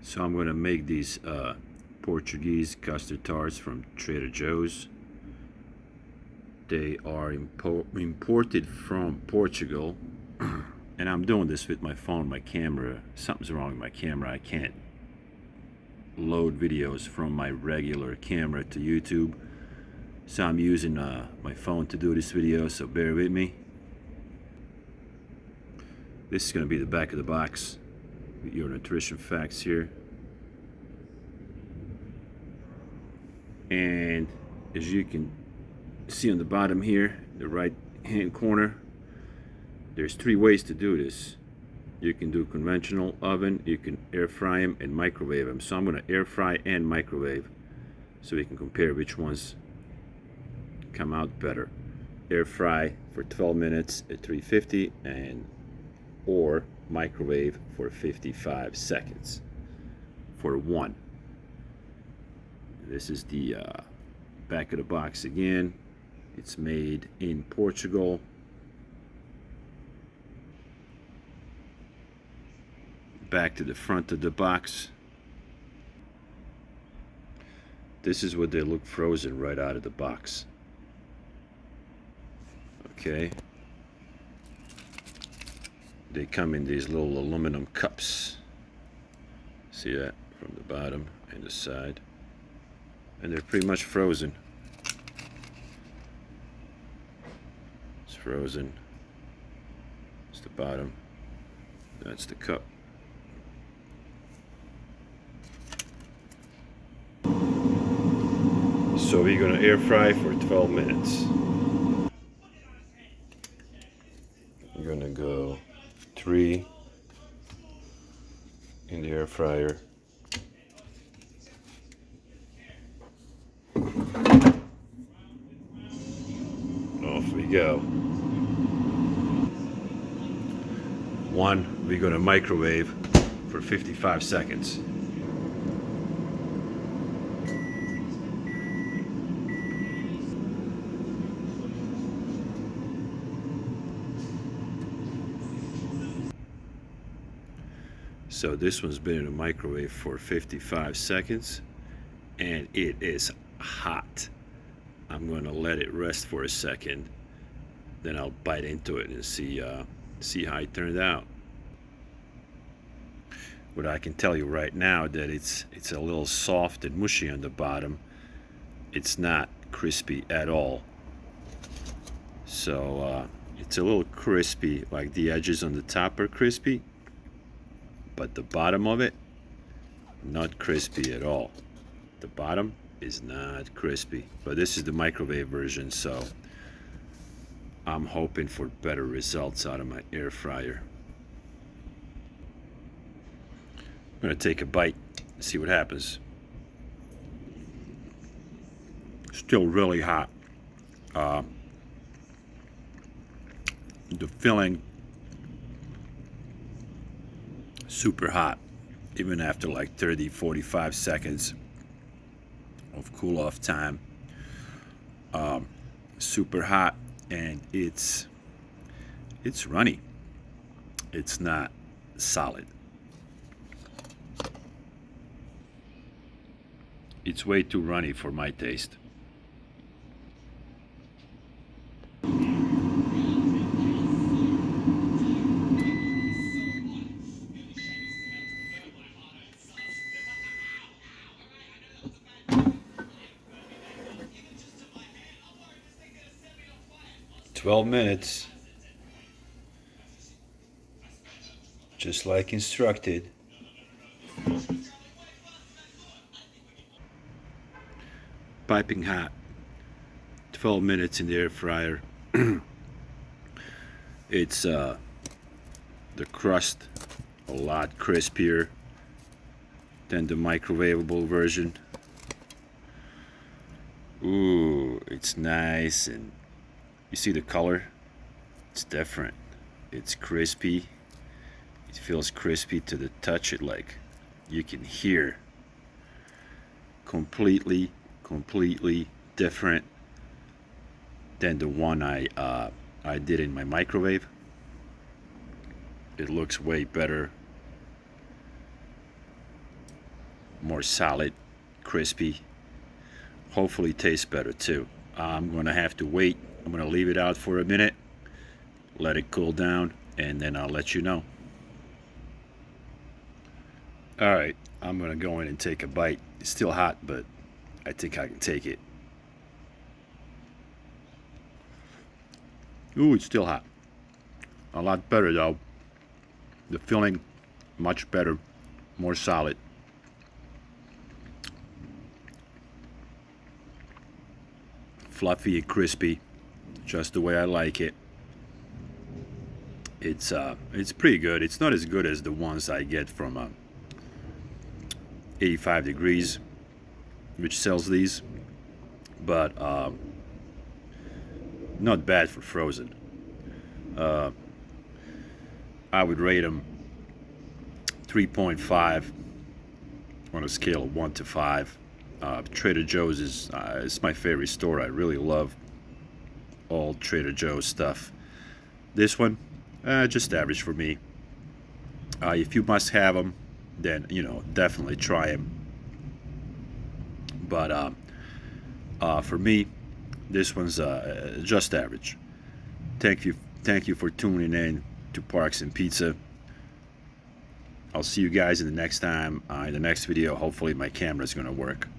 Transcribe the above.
So I'm going to make these Portuguese custard tarts from Trader Joe's. They are imported from Portugal. And I'm doing this with my phone, my camera. Something's wrong with my camera. I can't load videos from my regular camera to YouTube. So I'm using my phone to do this video, so bear with me. This is going to be the back of the box with your nutrition facts here. And as you can see on the bottom here, the right hand corner, there's 3 ways to do this. You can do conventional oven, you can air fry them, and microwave them. So I'm going to air fry and microwave so we can compare which ones come out better. Air fry for 12 minutes at 350 or microwave for 55 seconds for 1. This is the back of the box again. It's made in Portugal. Back to the front of the box. This is what they look frozen right out of the box. Okay. They come in these little aluminum cups. See that from the bottom and the side. And they're pretty much frozen. It's frozen. It's the bottom. That's the cup. So we're going to air fry for 12 minutes. I'm going to go 3 in the air fryer. Off we go. 1, we're going to microwave for 55 seconds. So this one's been in the microwave for 55 seconds and it is hot. I'm going to let it rest for a second, then I'll bite into it and see how it turned out. What I can tell you right now that it's a little soft and mushy on the bottom. It's not crispy at all. So it's a little crispy, like the edges on the top are crispy, but the bottom of it, not crispy at all. The bottom is not crispy, but this is the microwave version, so I'm hoping for better results out of my air fryer. I'm gonna take a bite and see what happens. Still really hot. The filling super hot, even after like 30-45 seconds of cool off time. Super hot, and it's runny. It's not solid. It's way too runny for my taste. "12 minutes, just like instructed." Piping hot, 12 minutes in the air fryer. It's the crust a lot crispier than the microwavable version. Ooh, it's nice, and you see the color? It's different. It's crispy. It feels crispy to the touch. It like you can hear. Completely different than the one I did in my microwave. It looks way better. more solid, crispy. Hopefully tastes better too. I'm gonna have to wait. I'm gonna leave it out for a minute, let it cool down, and then I'll let you know. All right, I'm gonna go in and take a bite. It's still hot, but I think I can take it. Ooh, it's still hot. A lot better though. The filling, much better, more solid. Fluffy and crispy, just the way I like it. It's pretty good. It's not as good as the ones I get from 85 Degrees, which sells these, but not bad for frozen. I would rate them 3.5 on a scale of 1 to 5. Trader Joe's is my favorite store. I really love all Trader Joe's stuff. This one, just average for me. If you must have them, then definitely try them. But for me, this one's just average. Thank you for tuning in to Parks and Pizza. I'll see you guys in the next time, in the next video. Hopefully my camera's gonna work.